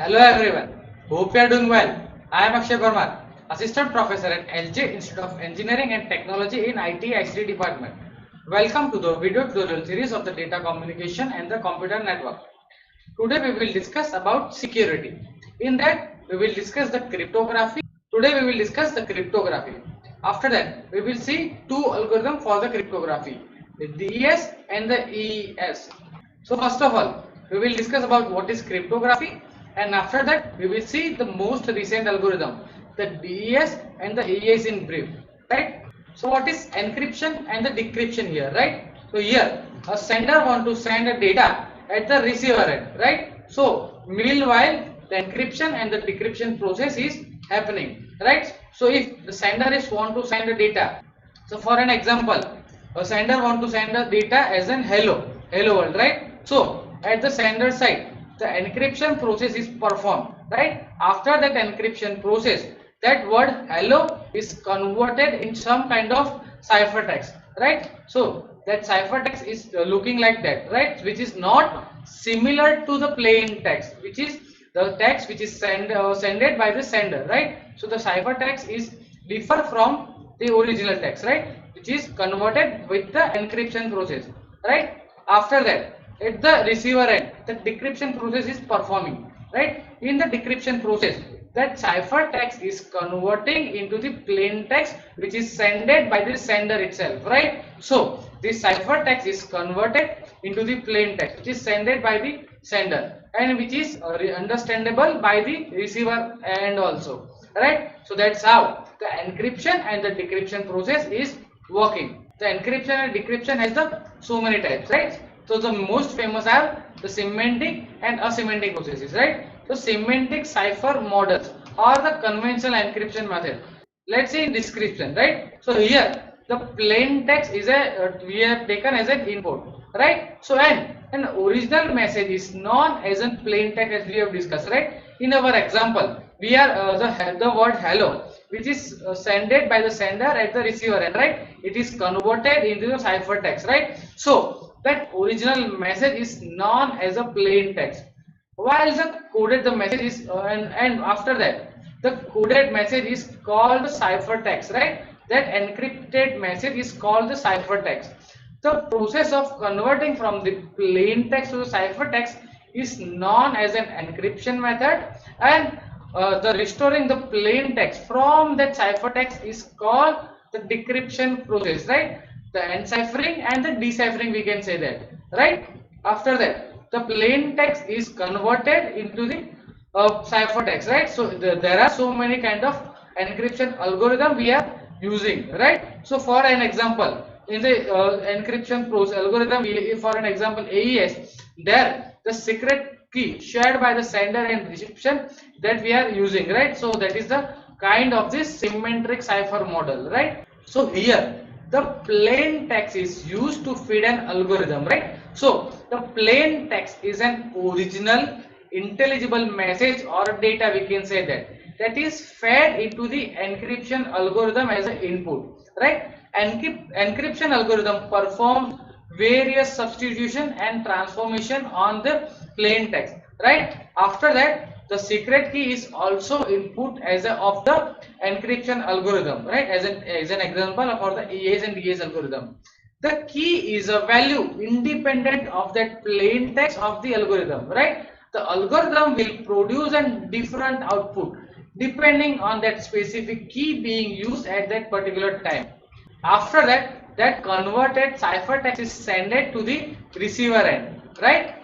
Hello everyone, hope you are doing well. I am Akshay Parmar, Assistant Professor at LJ Institute of Engineering and Technology in IT ICT Department. Welcome to the video tutorial series of the data communication and the computer network. Today we will discuss about security. In that we will discuss the cryptography. Today we will discuss the cryptography. After that we will see two algorithms for the cryptography, the DES and the EES. So first of all, we will discuss about what is cryptography, and after that we will see the most recent algorithm, the DES and the EES in brief, right? So what is encryption and the decryption here, right? So here a sender want to send a data at the receiver end, right? So meanwhile the encryption and the decryption process is happening, right? So if the sender is want to send a data, so for an example, a sender want to send a data as an hello world, right? So at the sender side, the encryption process is performed, right? After that encryption process, that word hello is converted in some kind of ciphertext, right? So that ciphertext is looking like that, right? Which is not similar to the plain text, which is the text which is sended by the sender, right? So the ciphertext is differ from the original text, right? Which is converted with the encryption process, right? After that, at the receiver end, the decryption process is performing, right? In the decryption process, that ciphertext is converting into the plain text which is sended by the sender itself, right? So this ciphertext is converted into the plain text which is sended by the sender and which is understandable by the receiver end also, right? So that's how the encryption and the decryption process is working. The encryption and decryption has the so many types, right? So the most famous are the semantic and asemantic processes, right? So semantic cipher models or the conventional encryption method. Let's see in description, right? So here the plain text is we have taken as an input, right? So and an original message is known as a plain text as we have discussed, right? In our example, we are the word hello, which is sended by the sender at the receiver end, right? It is converted into the ciphertext, right? So that original message is known as a plain text, while the coded the message is and after that the coded message is called the ciphertext, right? That encrypted message is called the ciphertext. The process of converting from the plain text to the ciphertext is known as an encryption method, and the restoring the plain text from that ciphertext is called the decryption process, right? The enciphering and the deciphering, we can say that, right? After that the plain text is converted into the ciphertext, right? So there are so many kind of encryption algorithm we are using, right? So for an example, in the encryption process algorithm, for an example AES, there the secret key shared by the sender and reception that we are using, right? So that is the kind of this symmetric cipher model, right? So here the plain text is used to feed an algorithm, right? So the plain text is an original intelligible message or data, we can say that is fed into the encryption algorithm as an input, right? Encryption algorithm performs various substitution and transformation on the plain text, right? After that the secret key is also input as a of the encryption algorithm, right? As an example for the EAS and DAS algorithm, the key is a value independent of that plain text of the algorithm, right? The algorithm will produce a different output depending on that specific key being used at that particular time. After that, that converted ciphertext is sent to the receiver end, right?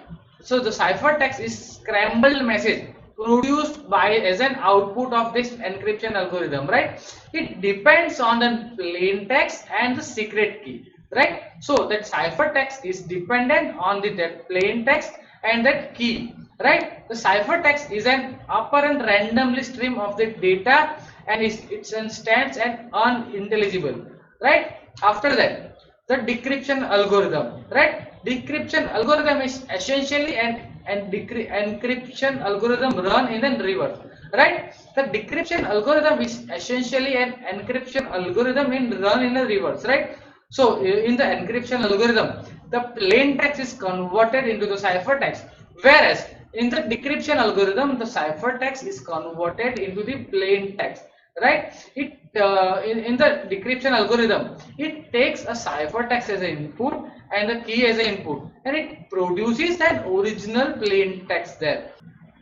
So the ciphertext is scrambled message produced by as an output of this encryption algorithm, right? It depends on the plain text and the secret key, right? So that ciphertext is dependent on that plain text and that key, right? The ciphertext is an apparent randomly stream of the data and it stands as unintelligible, right? After that the decryption algorithm, right? Decryption algorithm is essentially an encryption algorithm run in the reverse, right? The decryption algorithm is essentially an encryption algorithm run in the reverse, right? So in the encryption algorithm, the plain text is converted into the ciphertext, whereas in the decryption algorithm, the ciphertext is converted into the plain text, right? In the decryption algorithm, it takes a ciphertext as an input and the key as an input, and it produces an original plain text there.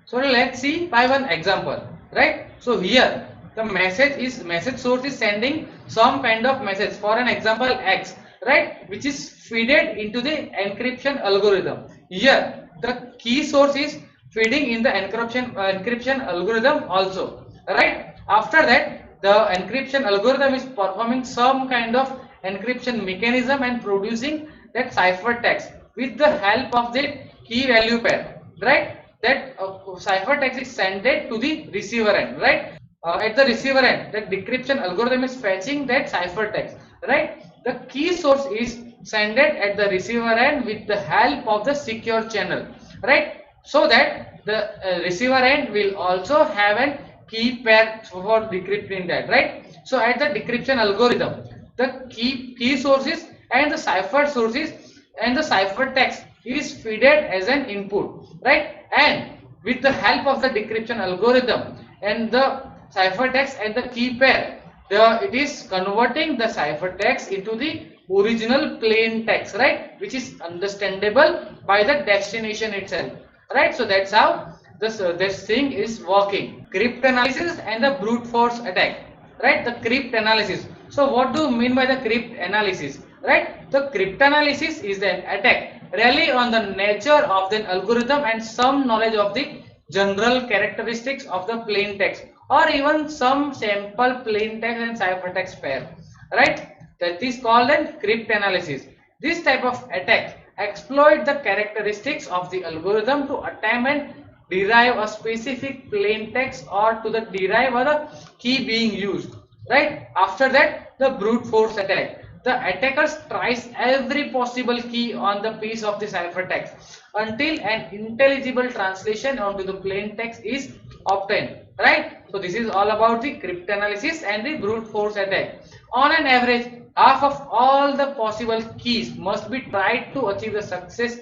So let's see by one example, right? So here the message source is sending some kind of message, for an example X, right, which is fed into the encryption algorithm. Here the key source is feeding in the encryption algorithm also, right? After that, the encryption algorithm is performing some kind of encryption mechanism and producing that ciphertext with the help of the key value pair, right? That ciphertext is sent to the receiver end, right? At the receiver end, the decryption algorithm is fetching that ciphertext, right? The key source is sent at the receiver end with the help of the secure channel, right? So that the receiver end will also have a key pair for decrypting that, right? So at the decryption algorithm, the key sources and the cipher sources and the ciphertext is fed as an input, right? And with the help of the decryption algorithm and the ciphertext and the key pair, it is converting the ciphertext into the original plain text, right, which is understandable by the destination itself, right? So that's how this thing is working. Cryptanalysis and the brute force attack, right? The cryptanalysis. So what do you mean by the cryptanalysis, right? The cryptanalysis is an attack rely on the nature of the algorithm and some knowledge of the general characteristics of the plain text, or even some sample plain text and ciphertext pair, right? That is called a cryptanalysis. This type of attack exploit the characteristics of the algorithm to attempt and derive a specific plain text or to the derive the key being used, right? After that, the brute force attack. The attacker tries every possible key on the piece of the ciphertext until an intelligible translation onto the plain text is obtained, right? So this is all about the cryptanalysis and the brute force attack. On an average, half of all the possible keys must be tried to achieve the success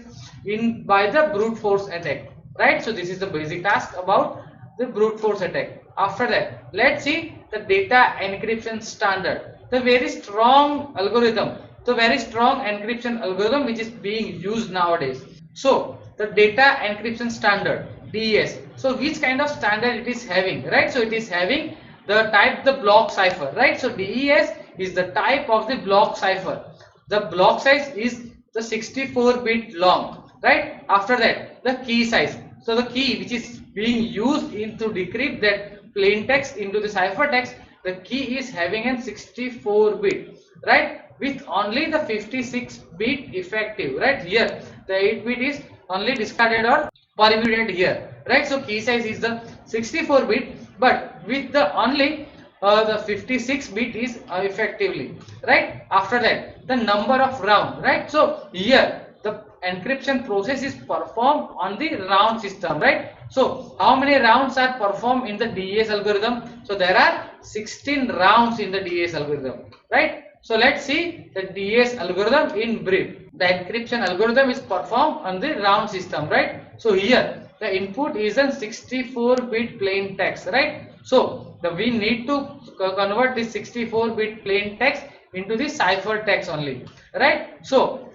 in by the brute force attack, right? So this is the basic task about the brute force attack. After that, let's see the data encryption standard, the very strong algorithm, the very strong encryption algorithm which is being used nowadays. So the data encryption standard, DES. So which kind of standard it is having, right? So it is having the type the block cipher, right? So DES is the type of the block cipher. The block size is the 64-bit long, right? After that, the key size. So the key which is being used in to decrypt that plain text into the ciphertext, the key is having a 64-bit, right? With only the 56-bit effective, right? Here the 8-bit is only discarded or permuted here, right? So key size is the 64-bit, but with the only the 56-bit is effectively, right? After that, the number of round, right? So here the encryption process is performed on the round system, right? So how many rounds are performed in the DES algorithm? So there are 16 rounds in the DES algorithm, right? So let's see the DES algorithm in brief. The encryption algorithm is performed on the round system, right? So here the input is a 64-bit plain text, right? So we need to convert this 64-bit plain text into the ciphertext only, right? So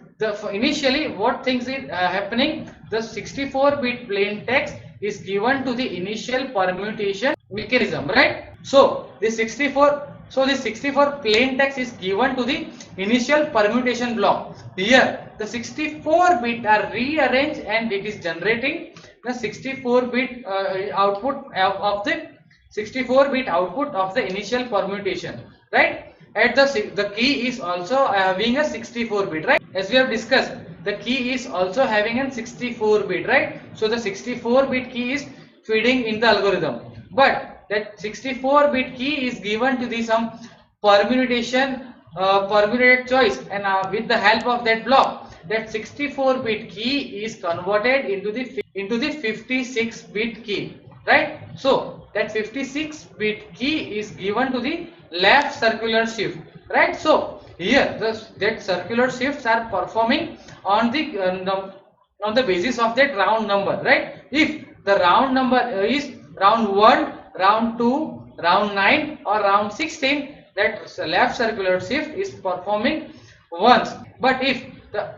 initially what things is happening, the 64-bit plain text is given to the initial permutation mechanism, right? So this 64 plain text is given to the initial permutation block. Here the 64-bit are rearranged and it is generating the 64-bit output of the 64-bit output of the initial permutation, right? At the key is also having a 64-bit, right? As we have discussed, the key is also having a 64-bit, right? So the 64-bit key is feeding in the algorithm, but that 64-bit key is given to the some permutation permuted choice, and with the help of that block, that 64-bit key is converted into the 56-bit key, right? So that 56-bit key is given to the left circular shift, right? So here that circular shifts are performing on the basis of that round number, right? If the round number is round 1, round 2, round 9 or round 16, that left circular shift is performing once. But if the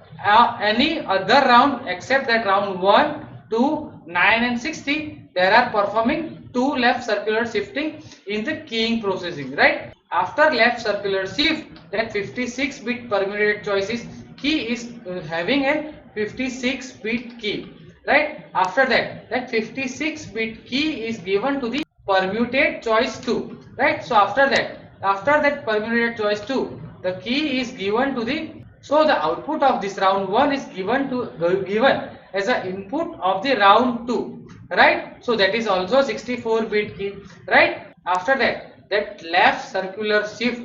any other round except that round 1, 2, 9 and 60, they are performing two left circular shifting in the keying processing, right? After left circular shift, that 56-bit permuted choices key is having a 56-bit key, right? After that, that 56-bit key is given to the permuted choice 2, right? So after that permuted choice 2, the key is given to the, so the output of this round 1 is given as an input of the round 2, right? So that is also 64-bit key, right? After that left circular shift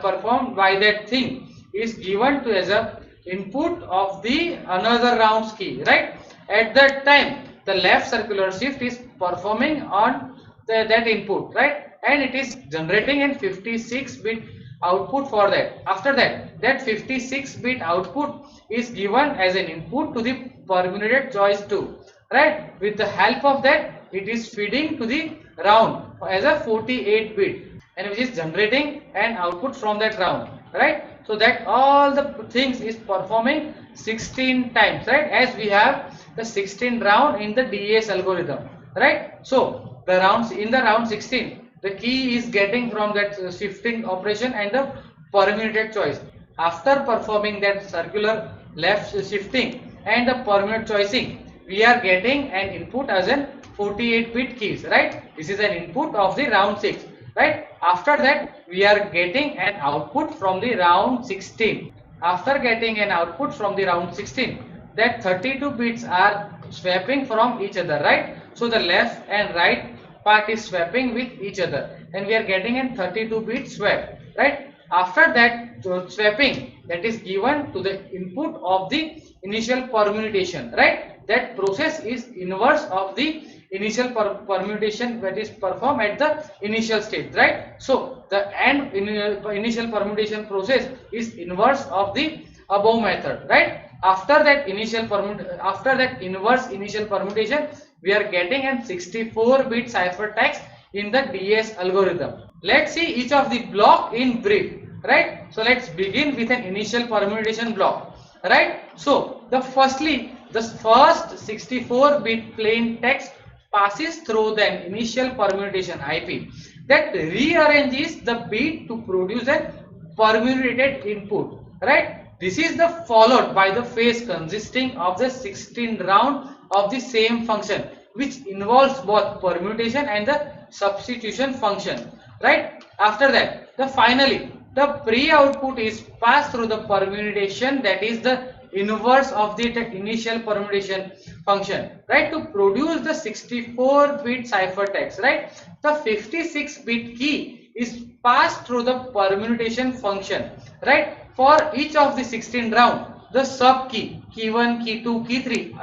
performed by that thing is given to as a input of the another round's key, right? At that time the left circular shift is performing on that input, right? And it is generating a 56-bit output for that. After that 56-bit output is given as an input to the permuted choice 2, right? With the help of that, it is feeding to the round as a 48-bit, and which is generating an output from that round, right? So that all the things is performing 16 times, right? As we have the 16 round in the DES algorithm, right? So the rounds in the round 16, the key is getting from that shifting operation and the permuted choice. After performing that circular left shifting and the permuted choicing, we are getting an input as an 48-bit keys, right? This is an input of the round 6, right? After that, we are getting an output from the round 16. After getting an output from the round 16, that 32 bits are swapping from each other, right? So the left and right part is swapping with each other, and we are getting a 32-bit swap, right? After that swapping, that is given to the input of the initial permutation, right? That process is inverse of the initial permutation that is performed at the initial state, right? So the end initial permutation process is inverse of the above method, right? After that inverse initial permutation, we are getting a 64-bit ciphertext in the DES algorithm. Let's see each of the block in brief, right? So let's begin with an initial permutation block, right? So the first 64-bit plain text passes through the initial permutation IP that rearranges the bit to produce a permutated input, right? This is followed by the phase consisting of the 16 round of the same function, which involves both permutation and the substitution function, right? After that, finally the pre-output is passed through the permutation, that is the inverse of the initial permutation function, right, to produce the 64-bit ciphertext, right? The 56-bit key is passed through the permutation function, right? For each of the 16 round, the sub key 1, key 2, key 3,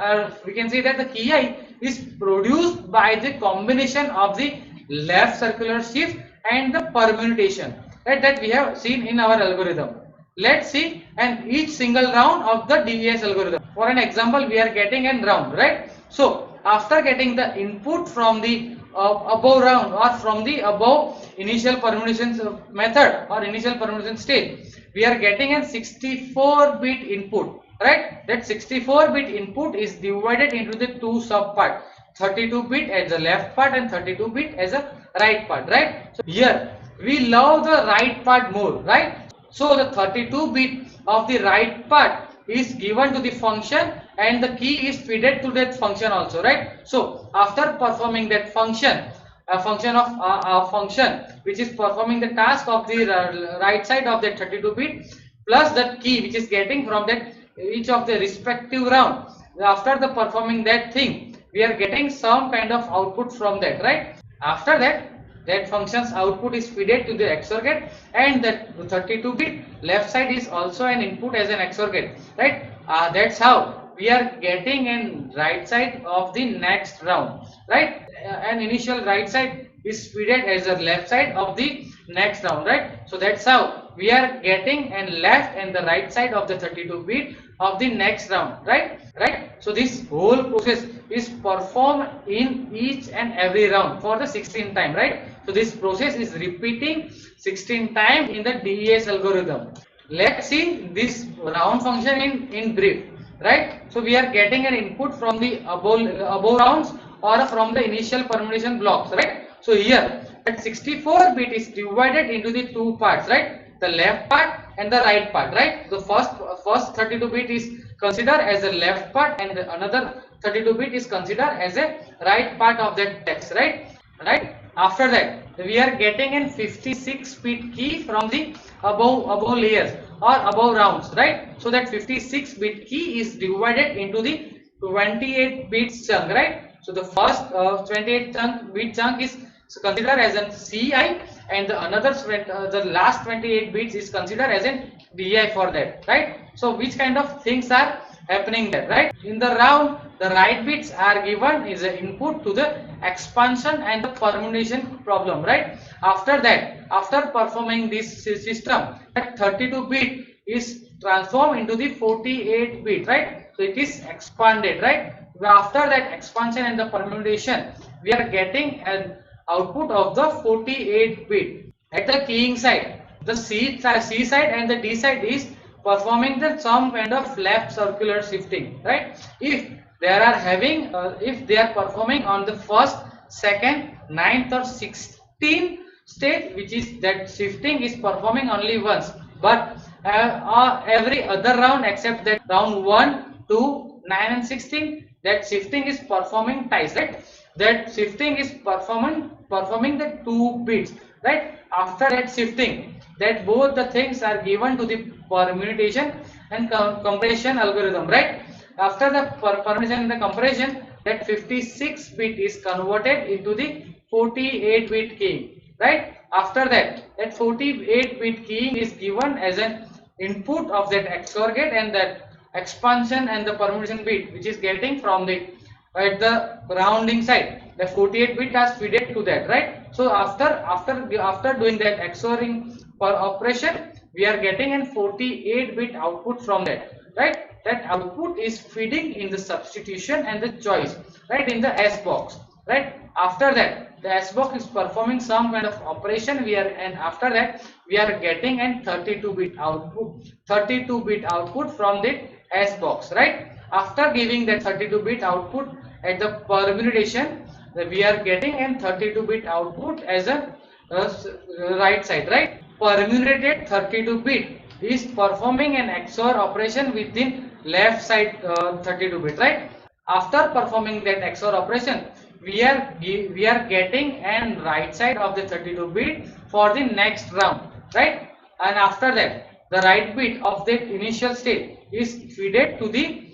we can say that the key I is produced by the combination of the left circular shift and the permutation, right, that we have seen in our algorithm. Let's see and each single round of the DES algorithm. For an example, we are getting a round, right? So after getting the input from the above round or from the above initial permutation method or initial permutation stage, we are getting a 64-bit input, right? That 64-bit input is divided into the two sub part, 32-bit as the left part and 32-bit as a right part, right? So here we love the right part more, right? So the 32-bit of the right part is given to the function and the key is fed to that function also, right? So after performing that function, a function which is performing the task of the right side of that 32-bit plus that key which is getting from that each of the respective round, after the performing that thing, we are getting some kind of output from that, right? After that function's output is fed to the XOR gate, and that 32-bit left side is also an input as an XOR gate, right? That's how we are getting an right side of the next round, right? An initial right side is fed as a left side of the next round, right? So that's how we are getting and left and the right side of the 32 bit of the next round, right. So this whole process is performed in each and every round for the 16 time, right. So this process is repeating 16 times in the DES algorithm. Let's see this round function in brief, right. So we are getting an input from the above rounds or from the initial permutation blocks, right. So here that 64 bit is divided into the two parts, right, the left part and the right part, right. The first 32 bit is considered as the left part and another 32 bit is considered as a right part of that text, right. After that we are getting an 56 bit key from the above layers or above rounds, right. So that 56 bit key is divided into the 28 bits chunk, right. So the first 28 bit chunk is considered as an CI and the last 28 bits is considered as an DI for that, right. So which kind of things are happening there, right. In the round the right bits are given as an input to the expansion and the permutation problem, right. After that, after performing this system, that 32 bit is transformed into the 48 bit, right. So it is expanded, right. After that expansion and the permutation, we are getting an output of the 48 bit. At the keying side, the C side and the D side is performing some kind of left circular shifting, right. If they are having if they are performing on the first, second, 9th or 16th stage, which is that shifting is performing only once, but every other round except that round 1, 2, 9 and 16, that shifting is performing twice, right. That shifting is performing the 2 bits, right. After that shifting, that both the things are given to the permutation and compression algorithm, right. After the permutation and the compression, that 56 bit is converted into the 48 bit keying, right. After that 48 bit keying is given as an input of that XOR gate and that expansion and the permutation bit which is getting from the at the rounding side, the 48 bit has fed to that, right. So after doing that XORing per operation, we are getting an 48 bit output from that, right. That output is feeding in the substitution and the choice, right, in the S box, right. After that the S box is performing some kind of operation, and after that we are getting an 32 bit output from the S box, right. After giving that 32 bit output at the permutation, we are getting an 32 bit output as a right side, right. Permutated 32 bit is performing an XOR operation within left side 32 bit, right. After performing that XOR operation, we are getting an right side of the 32 bit for the next round, right. And after that the right bit of that initial state is fed to the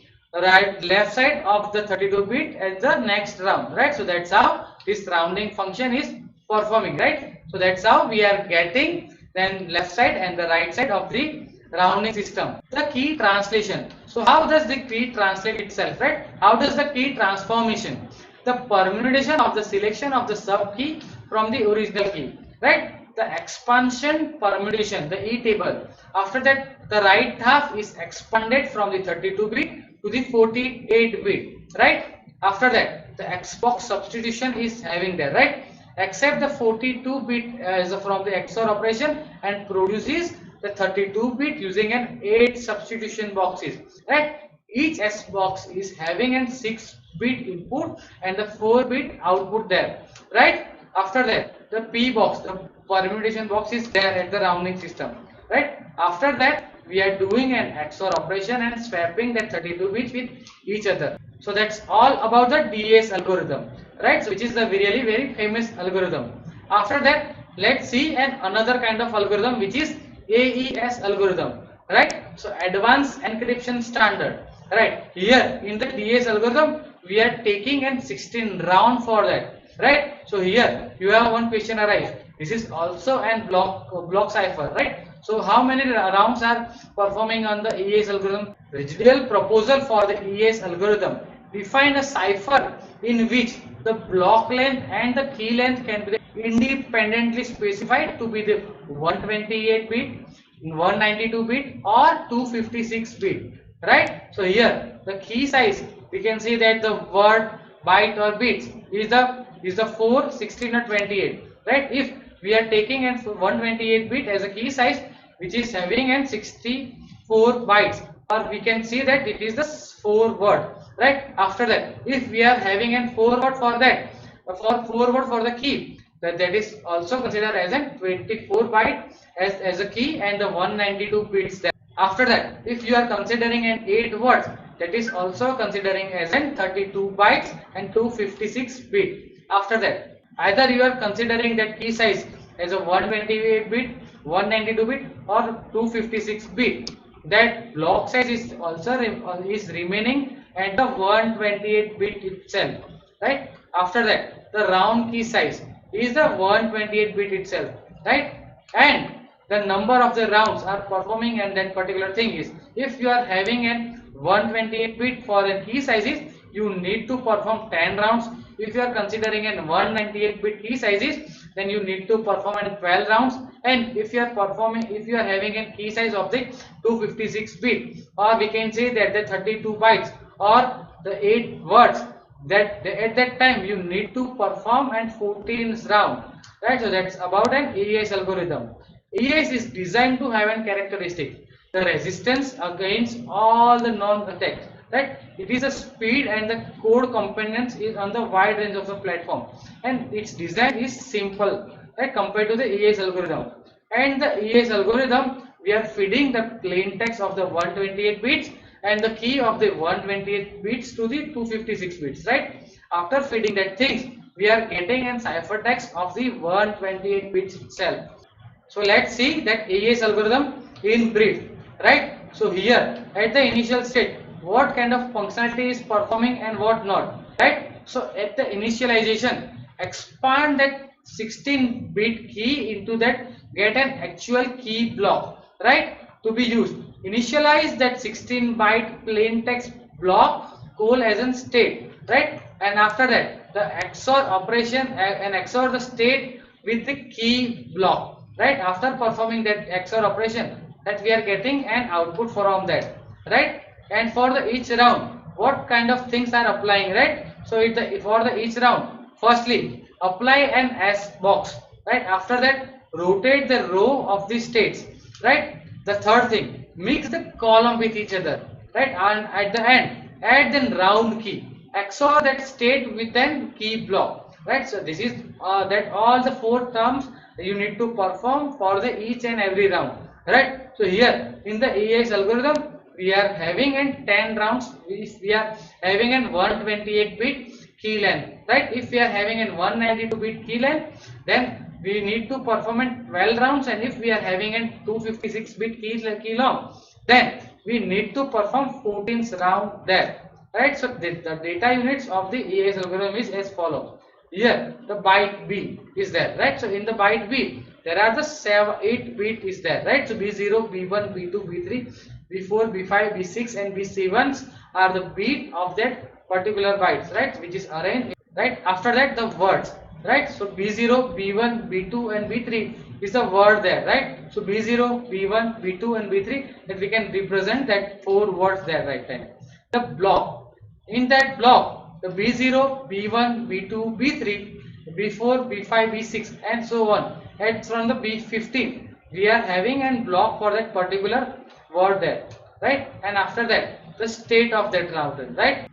left side of the 32 bit at the next round, right. So that's how this rounding function is performing, right. So that's how we are getting then left side and the right side of the rounding system. The key translation. So how does the key translate itself, right? How does the key transformation? The permutation of the selection of the sub key from the original key, right? The expansion permutation, the E table. After that, the right half is expanded from the 32 bit to the 48 bit, right? After that, the Xbox substitution is having there, right? Except the 42 bit as from the XOR operation and produces the 32 bit using an 8 substitution boxes, right. Each S box is having a 6 bit input and the 4 bit output there, right. After that the P box, the permutation box, is there at the rounding system, right. After that we are doing an XOR operation and swapping that 32 bits with each other. So that's all about the DES algorithm, right. So which is the really very famous algorithm. After that let's see another kind of algorithm which is AES algorithm, right. So advanced encryption standard, right. Here in the DES algorithm we are taking an 16 round for that, right. So here you have one question arise. This is also an block cipher, right. So how many rounds are performing on the AES algorithm? Residual proposal for the AES algorithm define a cipher in which the block length and the key length can be independently specified to be the 128 bit, 192 bit or 256 bit, right? So here the key size, we can see that the word, byte or bits is the 4, 16 or 28, right? If we are taking an 128 bit as a key size, which is having an 64 bytes, or we can see that it is the 4 word, right? After that, if we are having an 4 word for that, for 4 word for the key, that is also considered as a 24 byte as a key, and the 192 bits there. After that, if you are considering an 8 words, that is also considering as an 32 bytes and 256 bit. After that, either you are considering that key size as a 128 bit, 192 bit or 256 bit, that block size is also is remaining at the 128 bit itself, right? After that, the round key size is the 128 bit itself, right? And the number of the rounds are performing, and that particular thing is, if you are having an 128 bit for a key sizes, you need to perform 10 rounds. If you are considering an 198 bit key sizes, then you need to perform an 12 rounds. And if you are having a key size of the 256 bit, or we can say that the 32 bytes or the 8 words, that at that time you need to perform an 14 round, right? So that's about an AES algorithm. AES is designed to have a characteristic, the resistance against all the non-attacks, right? It is a speed and the code components is on the wide range of the platform, and its design is simple, right, compared to the AES algorithm. And the AES algorithm, we are feeding the plain text of the 128 bits and the key of the 128 bits to the 256 bits, right? After feeding that things, we are getting a ciphertext of the 128 bits itself. So let's see that AES algorithm in brief, right? So here at the initial state, what kind of functionality is performing and what not, right? So at the initialization, expand that 16-bit key into that, get an actual key block, right, to be used. Initialize that 16-byte plain text block call as a state, right? And after that, the XOR operation and XOR the state with the key block, right? After performing that XOR operation, that we are getting an output from that, right? And for the each round, what kind of things are applying, right? So for the each round, firstly apply an S box, right? After that, rotate the row of the states, right? The third thing, mix the column with each other, right? And at the end, add the round key, XOR that state with an key block, right? So this is that all the 4 terms you need to perform for the each and every round, right? So here in the AES algorithm, we are having in 10 rounds. If we are having an 128 bit key length, right? If we are having an 192 bit key length, then we need to perform in 12 rounds. And if we are having a 256 bit key long, then we need to perform 14 round there, right? So the data units of the AES algorithm is as follows. Here the byte B is there, right? So in the byte B, there are the 8 bit is there, right? So B0, B1, B2, B3, B4, B5, B6 and B7 are the bit of that particular bytes, right, which is arranged, right? After that, the words, right? So B0, B1, B2 and B3 is the word there, right? So B0, B1, B2 and B3, that we can represent that 4 words there, right? Then the block, in that block, the B0, B1, B2, B3, B4, B5, B6 and so on, and from the B15 we are having a block for that particular word there, right? And after that, the state of that router, right?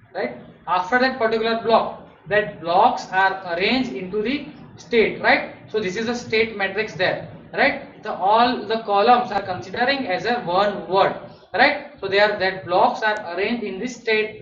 After that particular block, that blocks are arranged into the state, right? So this is a state matrix there, right? All the columns are considering as a one word, right? So that blocks are arranged in this state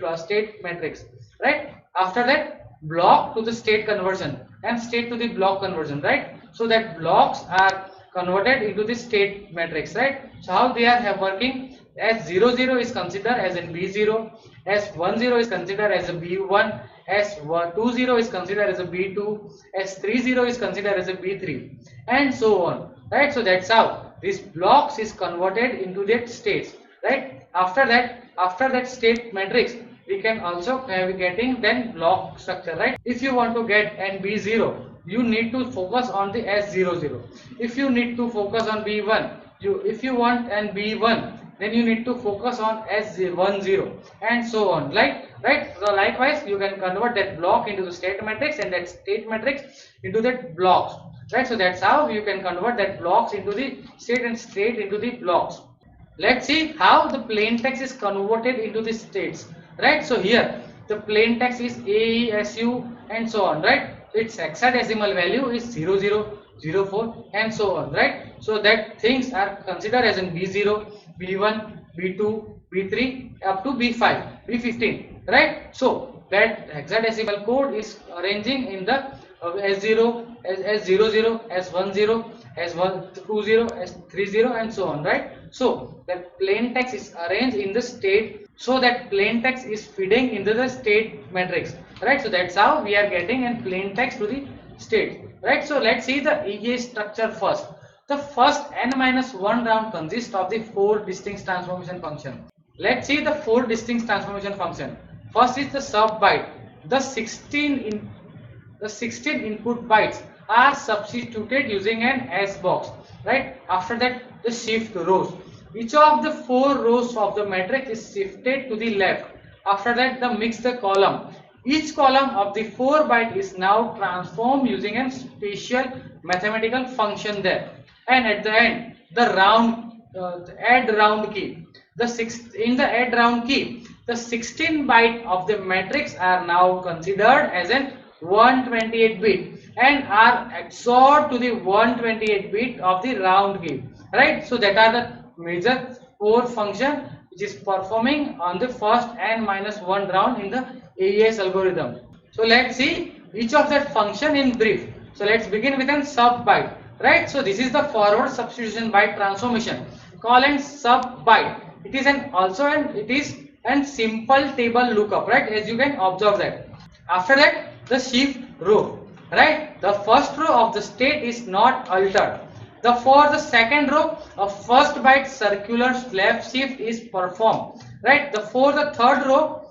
matrix, right? After that, block to the state conversion and state to the block conversion, right? So that blocks are converted into the state matrix, right? So how they are working? S00 is considered as a B0, S10 is considered as a B1, S20 is considered as a B2, S30 is considered as a B3 and so on, right? So that's how this blocks is converted into that states, right? After that state matrix, we can also have getting then block structure, right? If you want to get an B0, you need to focus on the S00. If you need to focus on B1, if you want an B1, then you need to focus on S10 and so on, right. So likewise you can convert that block into the state matrix and that state matrix into that blocks, right. So that's how you can convert that blocks into the state and state into the blocks. Let's see how the plain text is converted into the states, right. So here the plain text is AESU and so on, right. Its hexadecimal value is 0004 and so on, right. So that things are considered as in B0, B1, B2, B3 up to B5, B15, right. So that hexadecimal code is arranging in the S0, S00, S10, S120, S30 and so on, right. So that plain text is arranged in the state, so that plain text is feeding into the state matrix, right. So that's how we are getting a plain text to the state, right. So let's see the EA structure first. The first n-1 round consists of the 4 distinct transformation function. Let's see the 4 distinct transformation function. First is the sub byte. The 16 input bytes are substituted using an S box, right. After that the shift rows. Each of the 4 rows of the matrix is shifted to the left. After that the mix the column. Each column of the 4 byte is now transformed using a special mathematical function there. And at the end the add round key. In the add round key, the 16 byte of the matrix are now considered as an 128 bit and are XORed to the 128 bit of the round key, right. So that are the major 4 function which is performing on the first n-1 round in the AES algorithm. So let's see each of that function in brief. So let's begin with an sub byte, right. So this is the forward substitution byte transformation called an sub byte. It is an simple table lookup, right, as you can observe that. After that the shift row, right. The first row of the state is not altered. For the second row, a first byte circular left shift is performed, right. For the third row,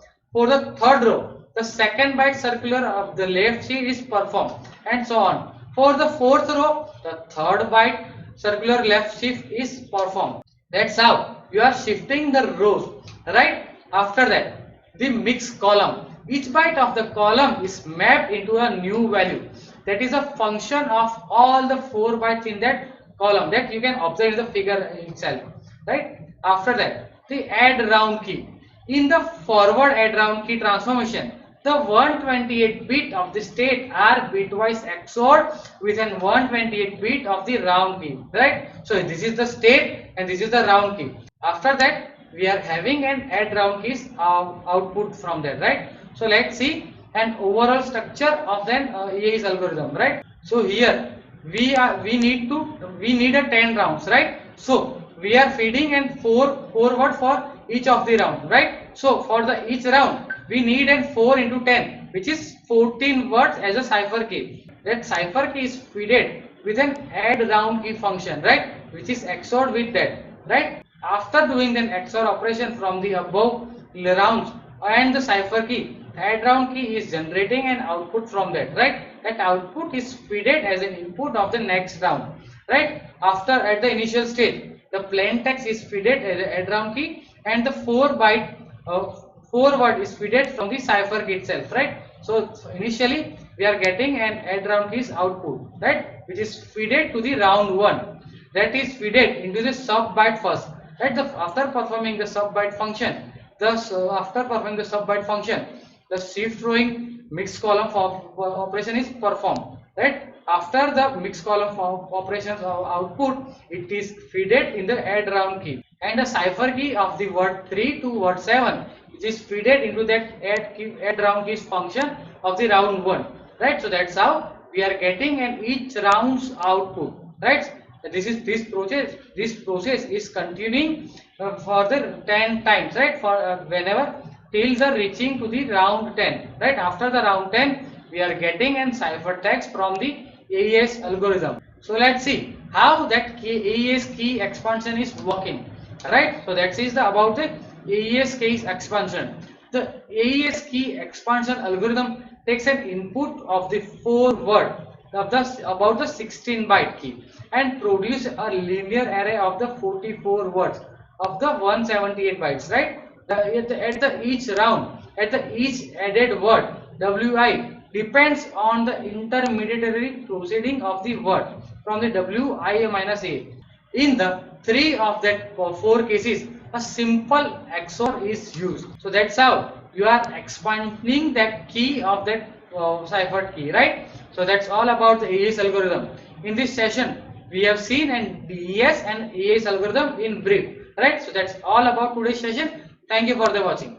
the second byte circular of the left shift is performed and so on. For the fourth row, the third byte circular left shift is performed. That's how you are shifting the rows, right. After that the mix column. Each byte of the column is mapped into a new value that is a function of all the 4 bytes in that column, that you can observe in the figure itself, right. After that the add round key. In the forward add round key transformation, the 128 bit of the state are bitwise XORed with an 128 bit of the round key, right. So this is the state and this is the round key. After that we are having an add round keys output from there, right. So let's see an overall structure of an AES algorithm, right. So here we need a 10 rounds, right. So we are feeding and 4 word for each of the round, right. So for the each round we need an 4 into 10, which is 14 words as a cipher key. That cipher key is fed with an add round key function, right, which is XORed with that, right. After doing an XOR operation from the above rounds and the cipher key, add round key is generating an output from that, right. That output is fed as an input of the next round, right. After at the initial stage, the plain text is fed as an add round key and the 4 byte 4 word is fed from the cipher key itself, right. So initially we are getting an add round keys output, right, which is fed to the round 1, that is fed into the sub byte first, right. After performing the sub byte function, the shift rowing mix column operation is performed, right. After the mix column operations output, it is fed in the add round key and the cipher key of the word 3 to word 7, which is fed into that add round keys function of the round 1, right. So that's how we are getting an each round's output, right. This process is continuing for the 10 times, right, for whenever till the reaching to the round 10, right. After the round 10 we are getting an cipher text from the AES algorithm. So let's see how that AES key expansion is working, right. So that is about the AES key expansion. The AES key expansion algorithm takes an input of the 4 word about the 16-byte key and produce a linear array of the 44 words of the 178 bytes, right? At the each added word, wi depends on the intermediary proceeding of the word from the wi minus a. In the three of that four cases, a simple XOR is used. So that's how you are expanding that key of that cipher key, right? So that's all about the AES algorithm. In this session, we have seen an DES and AES algorithm in brief, right? So that's all about today's session. Thank you for the watching.